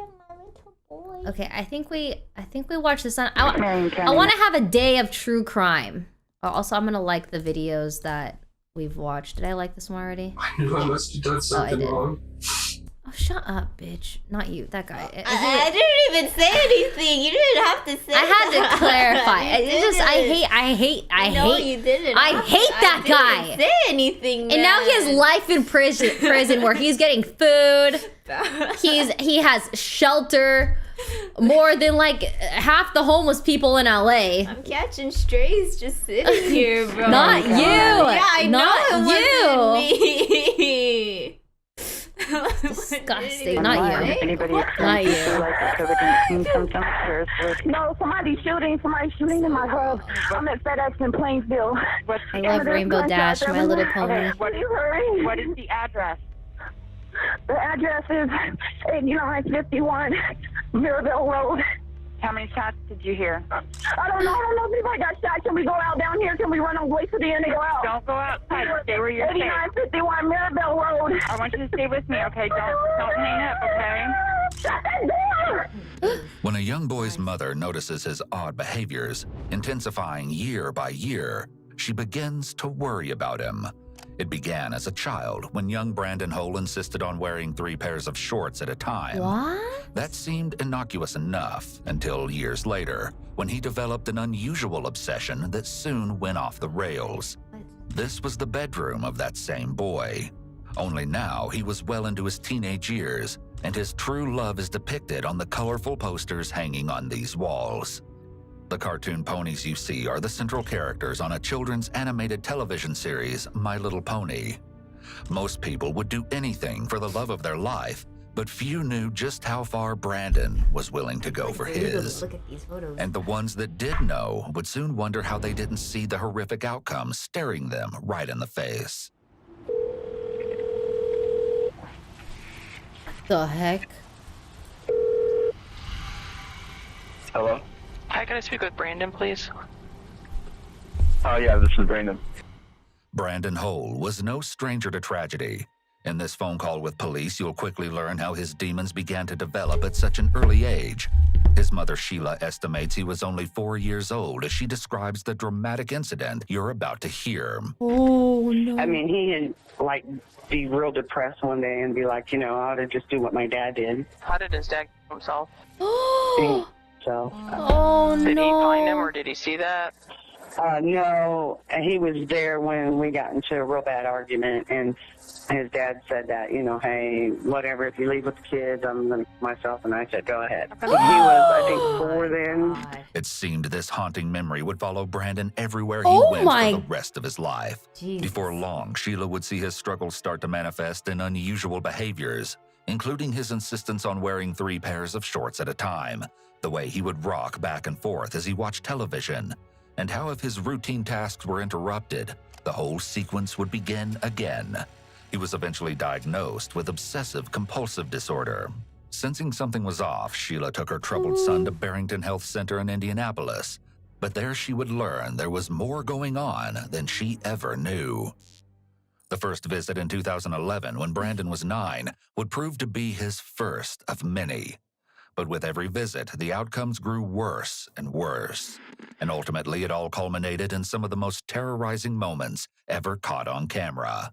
at my little boy. Okay, I think we watched this on. I want to have a day of true crime. Also, I'm gonna like the videos that we've watched. Did I like this one already? I knew I must have done something wrong. Oh, shut up, bitch. Not you. That guy. I didn't even say anything. You didn't have to say. I had to clarify. I No, hate. you didn't. I hate that guy. Didn't say anything. And now he has life in prison where he's getting food. He has shelter. More than like half the homeless people in LA. I'm catching strays just sitting here, bro. Not you. Yeah, I Not know it wasn't me. Disgusting. Not you. Anybody Not you. like COVID-19 symptoms? No, somebody's shooting in my hub. I'm at FedEx in Plainsville. I love Rainbow Dash, My Little Pony. What is the address? The address is 8951 Mirabelle Road. How many shots did you hear? I don't know if anybody got shot. Can we go out down here? Can we run on way to the end and go out? Don't go outside. Stay where you're safe. 8951 Mirabelle Road. I want you to stay with me, okay? Don't hang up, okay? Shut that door! When a young boy's mother notices his odd behaviors, intensifying year by year, she begins to worry about him. It began as a child when young Brandon Hole insisted on wearing 3 pairs of shorts at a time. What? That seemed innocuous enough until years later, when he developed an unusual obsession that soon went off the rails. This was the bedroom of that same boy. Only now he was well into his teenage years, and his true love is depicted on the colorful posters hanging on these walls. The cartoon ponies you see are the central characters on a children's animated television series, My Little Pony. Most people would do anything for the love of their life, but few knew just how far Brandon was willing to go for his. Look at these photos. And the ones that did know would soon wonder how they didn't see the horrific outcomes staring them right in the face. The heck? Hello? Hi, can I speak with Brandon, please? Oh, yeah, this is Brandon. Brandon Hole was no stranger to tragedy. In this phone call with police, you'll quickly learn how his demons began to develop at such an early age. His mother, Sheila, estimates he was only 4 years old as she describes the dramatic incident you're about to hear. Oh, no. I mean, he would, be real depressed one day and be like, I ought to just do what my dad did. How did his dad kill himself? So, Oh, Did he find him no. or did he see that? no, he was there when we got into a real bad argument, and his dad said that, hey, whatever, if you leave with the kids, I'm going to myself, and I said, go ahead. He was, I think, 4 then. It seemed this haunting memory would follow Brandon everywhere he Oh went my- for the rest of his life. Jeez. Before long, Sheila would see his struggles start to manifest in unusual behaviors, including his insistence on wearing 3 pairs of shorts at a time, the way he would rock back and forth as he watched television, and how if his routine tasks were interrupted, the whole sequence would begin again. He was eventually diagnosed with obsessive-compulsive disorder. Sensing something was off, Sheila took her troubled son to Barrington Health Center in Indianapolis. But there she would learn there was more going on than she ever knew. The first visit in 2011, when Brandon was 9, would prove to be his first of many. But with every visit, the outcomes grew worse and worse. And ultimately, it all culminated in some of the most terrorizing moments ever caught on camera.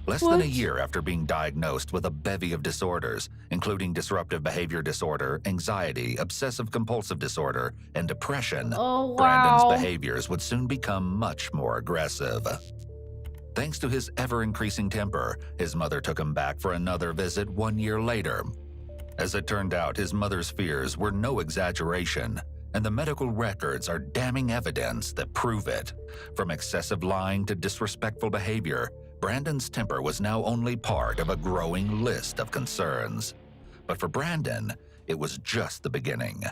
Less than a year after being diagnosed with a bevy of disorders, including disruptive behavior disorder, anxiety, obsessive-compulsive disorder, and depression, Oh, wow. Brandon's behaviors would soon become much more aggressive. Thanks to his ever-increasing temper, his mother took him back for another visit 1 year later. As it turned out, his mother's fears were no exaggeration, and the medical records are damning evidence that prove it. From excessive lying to disrespectful behavior, Brandon's temper was now only part of a growing list of concerns. But for Brandon, it was just the beginning.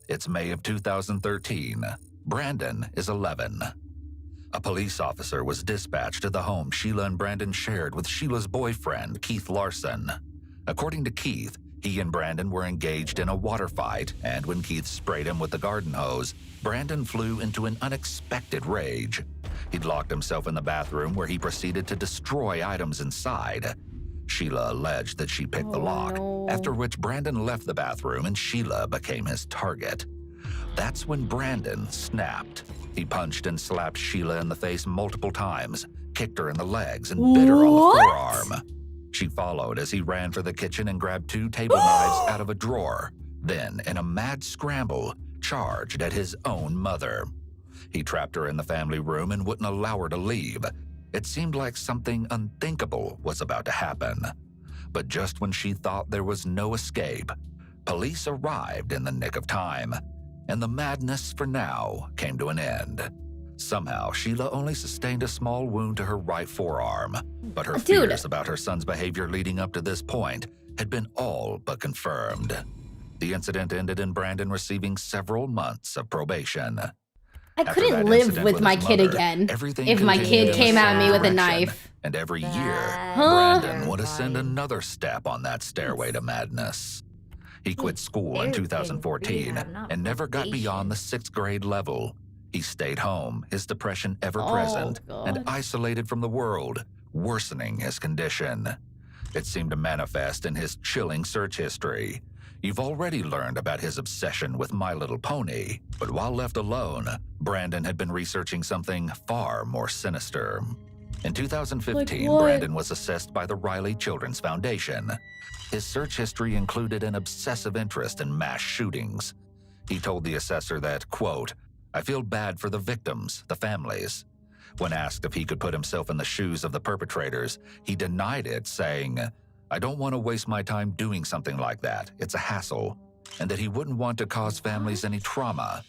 It's May of 2013. Brandon is 11. A police officer was dispatched to the home Sheila and Brandon shared with Sheila's boyfriend, Keith Larson. According to Keith, he and Brandon were engaged in a water fight, and when Keith sprayed him with the garden hose, Brandon flew into an unexpected rage. He'd locked himself in the bathroom where he proceeded to destroy items inside. Sheila alleged that she picked the lock, no. after which Brandon left the bathroom and Sheila became his target. That's when Brandon snapped. He punched and slapped Sheila in the face multiple times, kicked her in the legs, and bit her on the forearm. She followed as he ran for the kitchen and grabbed 2 table knives out of a drawer, then, in a mad scramble, charged at his own mother. He trapped her in the family room and wouldn't allow her to leave. It seemed like something unthinkable was about to happen. But just when she thought there was no escape, police arrived in the nick of time, and the madness for now came to an end. Somehow, Sheila only sustained a small wound to her right forearm, but her fears about her son's behavior leading up to this point had been all but confirmed. The incident ended in Brandon receiving several months of probation. I couldn't live with my kid again if my kid came at me with a knife. And every year, Brandon would ascend another step on that stairway to madness. He quit school in 2014 and never got beyond the 6th grade level. He stayed home, his depression ever present, and isolated from the world, worsening his condition. It seemed to manifest in his chilling search history. You've already learned about his obsession with My Little Pony, but while left alone, Brandon had been researching something far more sinister. In 2015, Brandon was assessed by the Riley Children's Foundation. His search history included an obsessive interest in mass shootings. He told the assessor that, quote, "I feel bad for the victims, the families." When asked if he could put himself in the shoes of the perpetrators, he denied it, saying, "I don't want to waste my time doing something like that. It's a hassle," and that he wouldn't want to cause families any trauma.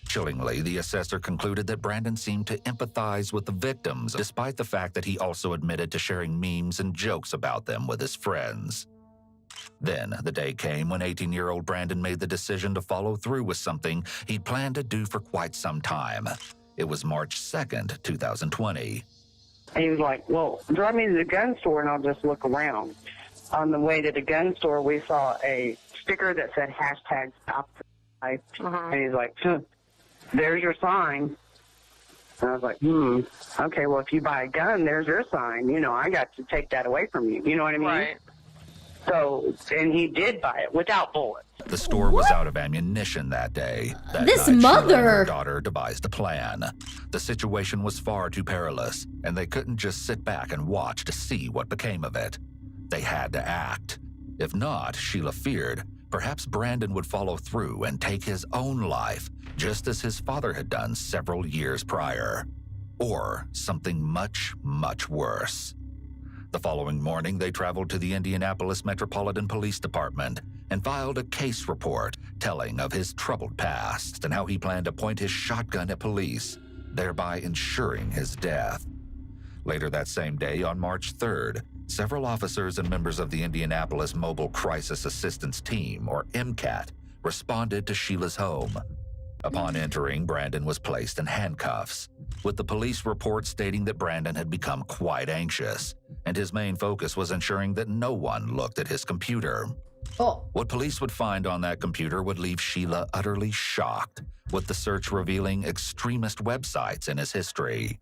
Chillingly, the assessor concluded that Brandon seemed to empathize with the victims, despite the fact that he also admitted to sharing memes and jokes about them with his friends. Then, the day came when 18-year-old Brandon made the decision to follow through with something he'd planned to do for quite some time. It was March 2nd, 2020. And he was like, "Well, drive me to the gun store and I'll just look around." On the way to the gun store, we saw a sticker that said hashtag stop the life. And he's like, "There's your sign." And I was like, okay, well, if you buy a gun, there's your sign. You know, I got to take that away from you. You know what I mean? Right. So, and he did buy it without bullets. The store was out of ammunition that day. That This night, mother! Sheila and her daughter devised a plan. The situation was far too perilous, and they couldn't just sit back and watch to see what became of it. They had to act. If not, Sheila feared, perhaps Brandon would follow through and take his own life, just as his father had done several years prior. Or something much, much worse. The following morning, they traveled to the Indianapolis Metropolitan Police Department and filed a case report telling of his troubled past and how he planned to point his shotgun at police, thereby ensuring his death. Later that same day, on March 3rd, several officers and members of the Indianapolis Mobile Crisis Assistance Team, or MCAT, responded to Sheila's home. Upon entering, Brandon was placed in handcuffs, with the police report stating that Brandon had become quite anxious, and his main focus was ensuring that no one looked at his computer. What police would find on that computer would leave Sheila utterly shocked, with the search revealing extremist websites in his history.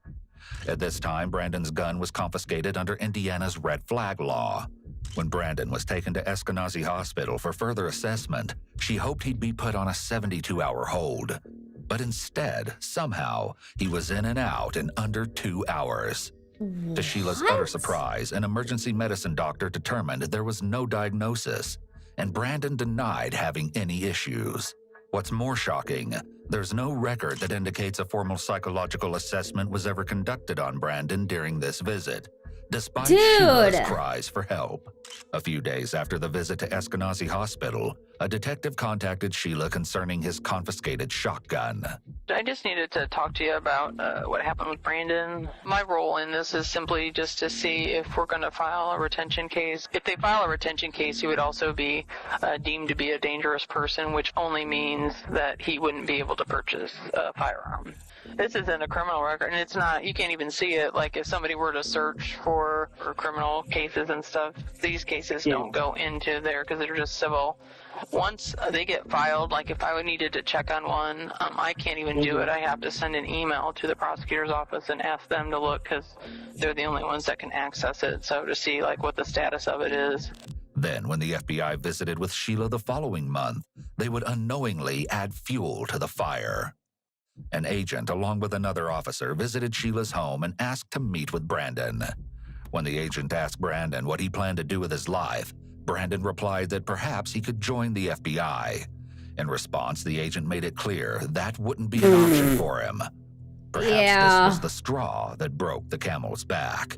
At this time, Brandon's gun was confiscated under Indiana's red flag law. When Brandon was taken to Eskenazi Hospital for further assessment, she hoped he'd be put on a 72-hour hold. But instead, somehow, he was in and out in under 2 hours. To Sheila's utter surprise, an emergency medicine doctor determined there was no diagnosis, and Brandon denied having any issues. What's more shocking, there's no record that indicates a formal psychological assessment was ever conducted on Brandon during this visit, despite Sheila's cries for help. A few days after the visit to Eskenazi Hospital, a detective contacted Sheila concerning his confiscated shotgun. I just needed to talk to you about what happened with Brandon. My role in this is simply just to see if we're going to file a retention case. If they file a retention case, he would also be deemed to be a dangerous person, which only means that he wouldn't be able to purchase a firearm. This isn't a criminal record, and it's not, you can't even see it. Like, if somebody were to search for criminal cases and stuff, these cases don't go into there because they're just civil. once they get filed, like if I needed to check on one, I can't even do it. I have to send an email to the prosecutor's office and ask them to look because they're the only ones that can access it. So to see like what the status of it is. Then, when the FBI visited with Sheila the following month, they would unknowingly add fuel to the fire. An agent, along with another officer, visited Sheila's home and asked to meet with Brandon. When the agent asked Brandon what he planned to do with his life, Brandon replied that perhaps he could join the FBI. In response, the agent made it clear that wouldn't be an option for him. Perhaps this was the straw that broke the camel's back.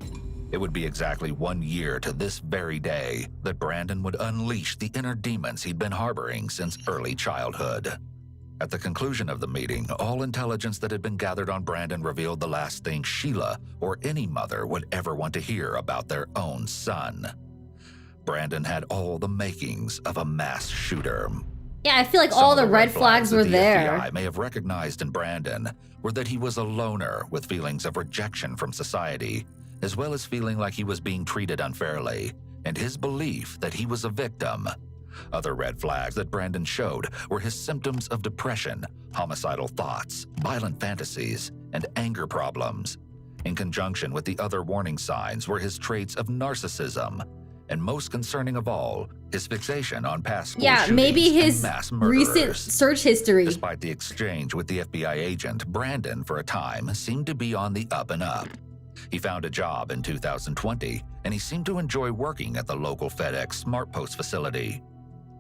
It would be exactly 1 year to this very day that Brandon would unleash the inner demons he'd been harboring since early childhood. At the conclusion of the meeting, all intelligence that had been gathered on Brandon revealed the last thing Sheila or any mother would ever want to hear about their own son. Brandon had all the makings of a mass shooter. Yeah, I feel like all the red flags were there. The FBI may have recognized in Brandon were that he was a loner with feelings of rejection from society, as well as feeling like he was being treated unfairly, and his belief that he was a victim. Other red flags that Brandon showed were his symptoms of depression, homicidal thoughts, violent fantasies, and anger problems. In conjunction with the other warning signs were his traits of narcissism, and most concerning of all, his fixation on past school shootings maybe his and mass murderers. recent search history. Despite the exchange with the FBI agent, Brandon, for a time, seemed to be on the up and up. He found a job in 2020, and he seemed to enjoy working at the local FedEx SmartPost facility.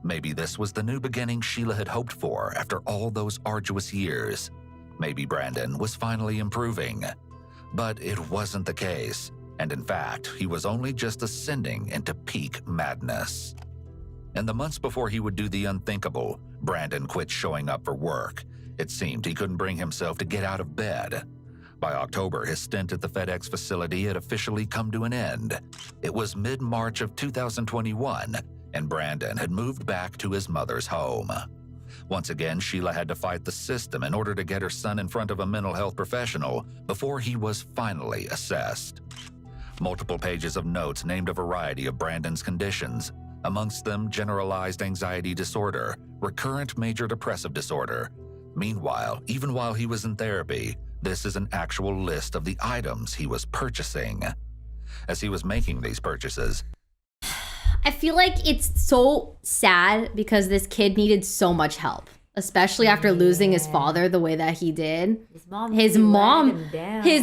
Maybe this was the new beginning Sheila had hoped for after all those arduous years. Maybe Brandon was finally improving. But it wasn't the case, and in fact, he was only just ascending into peak madness. In the months before he would do the unthinkable, Brandon quit showing up for work. It seemed he couldn't bring himself to get out of bed. By October, his stint at the FedEx facility had officially come to an end. It was mid-March of 2021, and Brandon had moved back to his mother's home. Once again, Sheila had to fight the system in order to get her son in front of a mental health professional before he was finally assessed. Multiple pages of notes named a variety of Brandon's conditions, amongst them generalized anxiety disorder, recurrent major depressive disorder. Meanwhile, even while he was in therapy, this is an actual list of the items he was purchasing. As he was making these purchases, I feel like it's so sad because this kid needed so much help, especially after losing his father the way that he did. His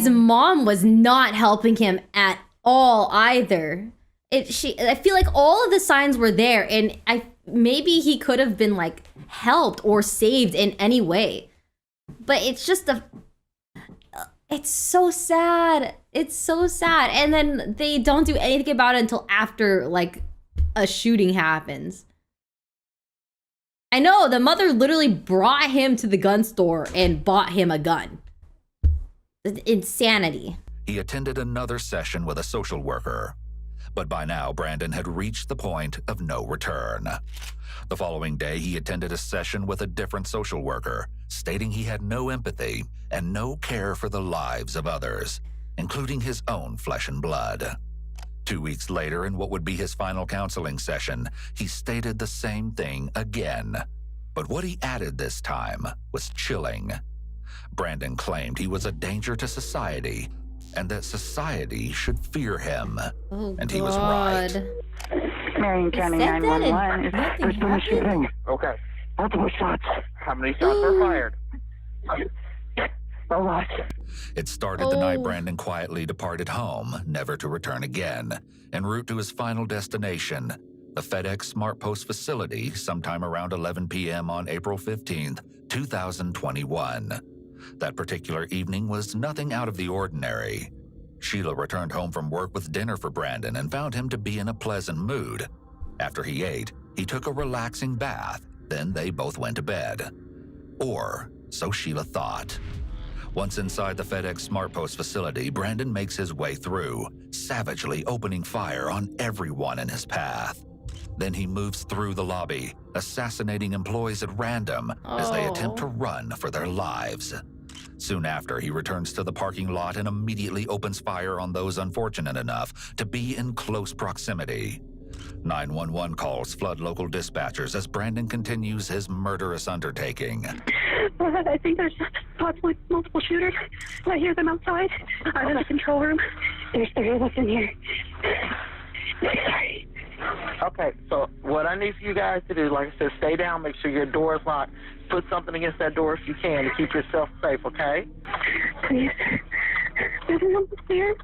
mom was not helping him at all either. I feel like all of the signs were there, and maybe he could have been like helped or saved in any way. But it's just it's so sad. It's so sad. And then they don't do anything about it until after like a shooting happens. I know, the mother literally brought him to the gun store and bought him a gun. Insanity. he attended another session with a social worker. But by now, Brandon had reached the point of no return. The following day, he attended a session with a different social worker, stating he had no empathy and no care for the lives of others, including his own flesh and blood. 2 weeks later, in what would be his final counseling session, he stated the same thing again. But what he added this time was chilling. Brandon claimed he was a danger to society and that society should fear him. Oh, and he was right. Marion County 911. There's been a shooting. Okay. Multiple shots. How many shots were fired? A lot. It started the night Brandon quietly departed home, never to return again, en route to his final destination, the FedEx SmartPost facility, sometime around 11 p.m. on April 15th, 2021. That particular evening was nothing out of the ordinary. Sheila returned home from work with dinner for Brandon and found him to be in a pleasant mood. After he ate, he took a relaxing bath, then they both went to bed. Or, so Sheila thought. Once inside the FedEx SmartPost facility, Brandon makes his way through, savagely opening fire on everyone in his path. Then he moves through the lobby, assassinating employees at random as they attempt to run for their lives. Soon after, he returns to the parking lot and immediately opens fire on those unfortunate enough to be in close proximity. 911 calls flood local dispatchers as Brandon continues his murderous undertaking. I think there's possibly multiple shooters. I hear them outside. I'm in the control room. There's 3 of us in here. Sorry. Okay, so what I need for you guys to do, like I said, stay down, make sure your door is locked. Put something against that door if you can to keep yourself safe, okay? Please. There's someone upstairs.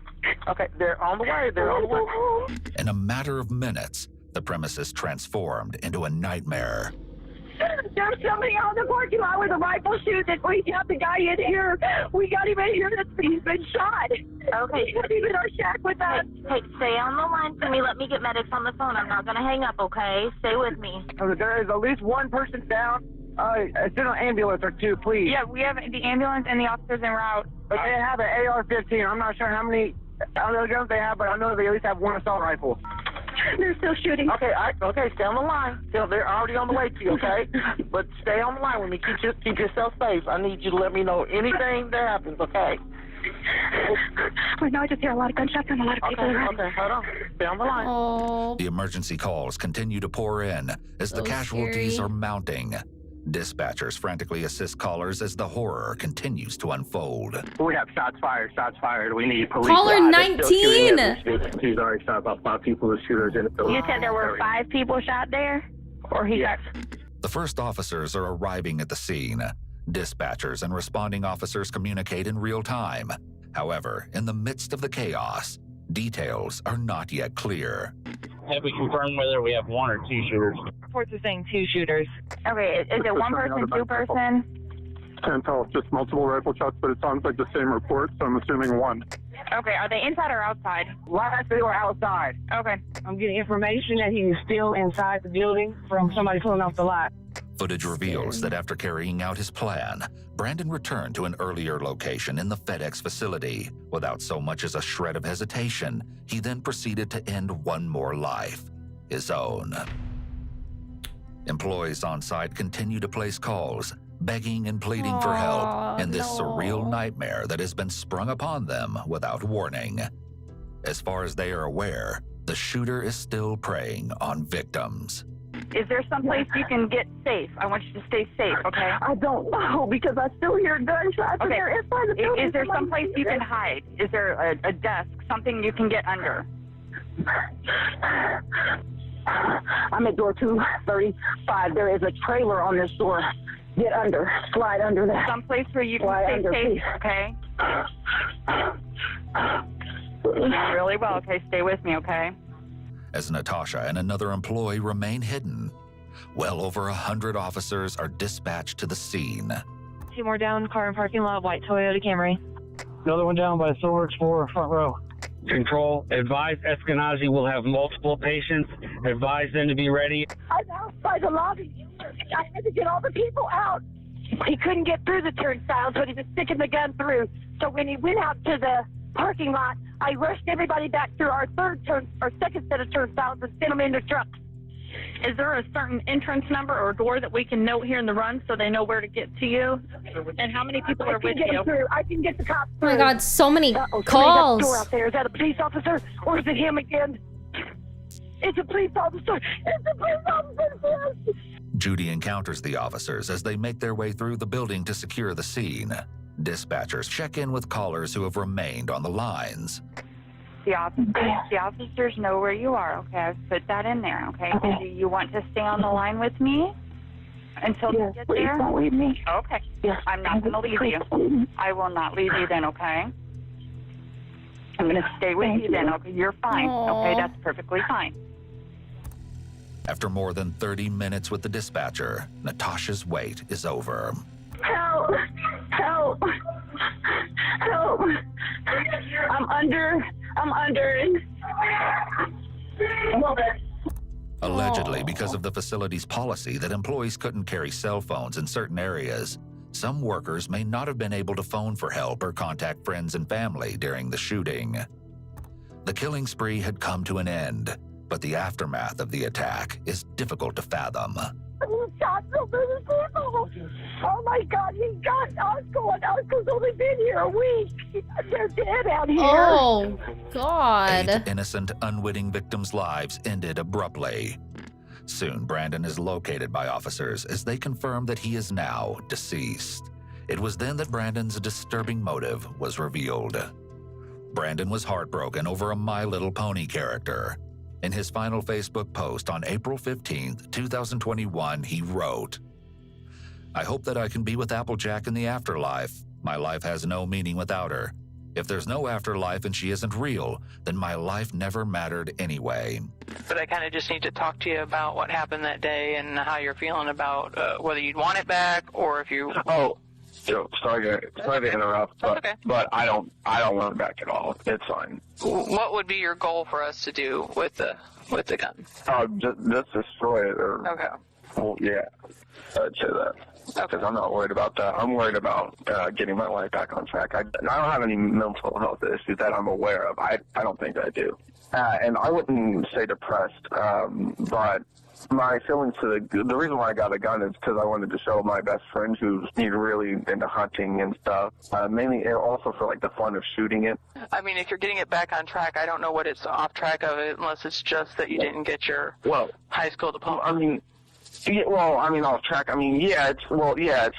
Okay, they're on the way. They're on the way. In a matter of minutes, the premises transformed into a nightmare. There's somebody on the parking lot with a rifle shooting. We got the guy in here. We got him in here. He's been shot. Okay. He's in our shack with us. Hey, stay on the line for me. Let me get medics on the phone. I'm not going to hang up, okay? Stay with me. There is at least one person down. Send an ambulance or 2, please. Yeah, we have the ambulance and the officers en route. But they have an AR-15. I'm not sure how many other guns they have, but I know they at least have 1 assault rifle. They're still shooting. Okay, okay, stay on the line. They're already on the way to you, okay? But stay on the line with me. Keep yourself safe. I need you to let me know anything that happens, okay? Right now I just hear a lot of gunshots and a lot of people around. Okay, hold on. Stay on the line. Oh, The emergency calls continue to pour in as the So casualties scary. are mounting. Dispatchers frantically assist callers as the horror continues to unfold. We have shots fired. We need police. caller 19. He's already shot about 5 people. The shooters in the building. You said there were 5 people shot there? Or he got... The first officers are arriving at the scene. Dispatchers and responding officers communicate in real time. However, in the midst of the chaos, details are not yet clear. Have we confirmed whether we have 1 or 2 shooters? Reports are saying 2 shooters. Okay, is it 1 person, 2 person? Can't tell. Just multiple rifle shots, but it sounds like the same report, so I'm assuming 1. Okay, are they inside or outside? Last they were outside. Okay. I'm getting information that he's still inside the building from somebody pulling off the lot. Footage reveals that after carrying out his plan, Brandon returned to an earlier location in the FedEx facility. Without so much as a shred of hesitation, he then proceeded to end 1 more life, his own. Employees on site continue to place calls, begging and pleading for help in this surreal nightmare that has been sprung upon them without warning. As far as they are aware, the shooter is still preying on victims. Is there someplace you can get safe? I want you to stay safe, okay? I don't know because I still hear gunshots. Okay. They're inside the building. Is there someplace you can hide? Is there a desk, something you can get under? I'm at door 235. There is a trailer on this door. Get under. Slide under that. Someplace where you can Slide stay under, safe, please. okay? Really well, okay? Stay with me, okay? As Natasha and another employee remain hidden, well over 100 officers are dispatched to the scene. 2 more down, car and parking lot, white Toyota Camry. Another one down by Silver Explorer, front row. Control, advise Eskenazi will have multiple patients. Advise them to be ready. I'm outside the lobby. I had to get all the people out. He couldn't get through the turnstiles, but he was sticking the gun through. So when he went out to the parking lot, I rushed everybody back through our second set of turnstiles and sent them into trucks. Is there a certain entrance number or door that we can note here in the run so they know where to get to you? And how many people are with you? I can get the cops oh my through. God, so many Somebody got the calls. door out there. Is that a police officer or is it him again? It's a police officer. It's a police officer. Judy encounters the officers as they make their way through the building to secure the scene. Dispatchers check in with callers who have remained on the lines. The officers know where you are, okay? I've put that in there, okay? Do you want to stay on the line with me until you get there? Don't leave me. Okay. Yes. I'm not going to leave you. I will not leave you then, okay? I'm going to stay with you then, okay? You're fine, okay? That's perfectly fine. After more than 30 minutes with the dispatcher, Natasha's wait is over. Help! Help! Help! I'm under. Allegedly, because of the facility's policy that employees couldn't carry cell phones in certain areas, some workers may not have been able to phone for help or contact friends and family during the shooting. The killing spree had come to an end, but the aftermath of the attack is difficult to fathom. He shot so many people. Oh my God, he got Uncle, and Uncle's only been here a week. They're dead out here. Oh, God. 8 innocent, unwitting victims' lives ended abruptly. Soon, Brandon is located by officers as they confirm that he is now deceased. It was then that Brandon's disturbing motive was revealed. Brandon was heartbroken over a My Little Pony character. In his final Facebook post on April 15th, 2021, he wrote, "I hope that I can be with Applejack in the afterlife. My life has no meaning without her. If there's no afterlife and she isn't real, then my life never mattered anyway." But I kind of just need to talk to you about what happened that day and how you're feeling about whether you'd want it back or if you... Oh, sorry to interrupt, but okay. But I don't want it back at all. It's fine. What would be your goal for us to do with the gun? Just destroy it, or Okay. well, yeah, I'd say that. Because I'm not worried about that. I'm worried about getting my life back on track. I don't have any mental health issues that I'm aware of. I don't think I do. And I wouldn't say depressed, but my feelings to the reason why I got a gun is because I wanted to show my best friend who's really into hunting and stuff. Mainly also for like the fun of shooting it. I mean, if you're getting it back on track, I don't know what it's off track of it unless it's just that you didn't get your high school diploma. I mean, yeah, off track. I mean, it's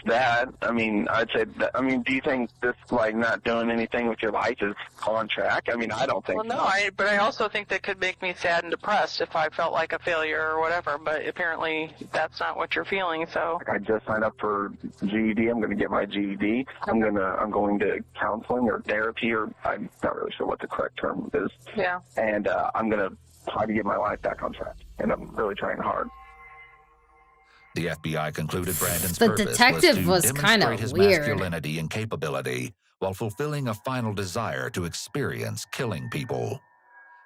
that. I mean, I'd say that. I mean, do you think this, like, not doing anything with your life is on track? I mean, I don't think so. But I also think that could make me sad and depressed if I felt like a failure or whatever, but apparently that's not what you're feeling, so. I just signed up for GED. I'm going to get my GED. I'm going to counseling or therapy, or I'm not really sure what the correct term is. Yeah. And I'm going to try to get my life back on track, and I'm really trying hard. The FBI concluded Brandon's The purpose detective was to kinda demonstrate his weird. masculinity and capability while fulfilling a final desire to experience killing people.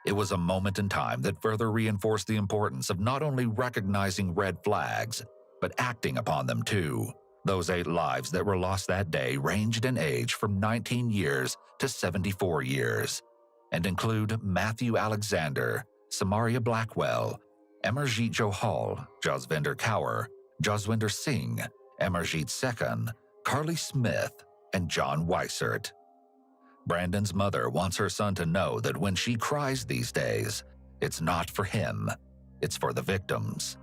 It was a moment in time that further reinforced the importance of not only recognizing red flags, but acting upon them too. Those 8 lives that were lost that day ranged in age from 19 years to 74 years, and include Matthew Alexander, Samaria Blackwell, Amarjeet Johal, Jasvinder Kaur, Jaswinder Singh, Amarjeet Sekhan, Carly Smith, and John Weissert. Brandon's mother wants her son to know that when she cries these days, it's not for him, it's for the victims.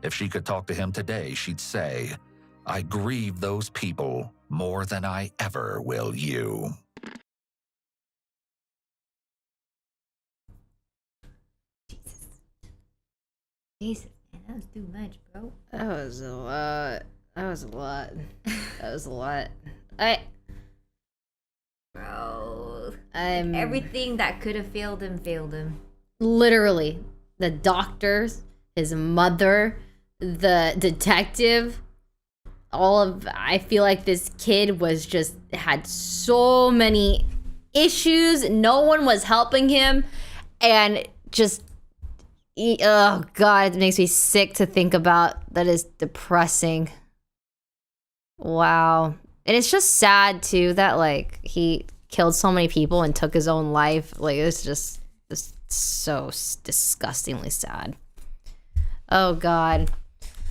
If she could talk to him today, she'd say, "I grieve those people more than I ever will you." Jesus, man, that was too much, bro. That was a lot. Bro. Everything that could have failed him. Literally, the doctors, his mother, the detective, I feel like this kid had so many issues. No one was helping him, and just, oh God, it makes me sick to think about. That is depressing. Wow. And it's just sad too that like he killed so many people and took his own life. Like it's just so disgustingly sad. Oh God.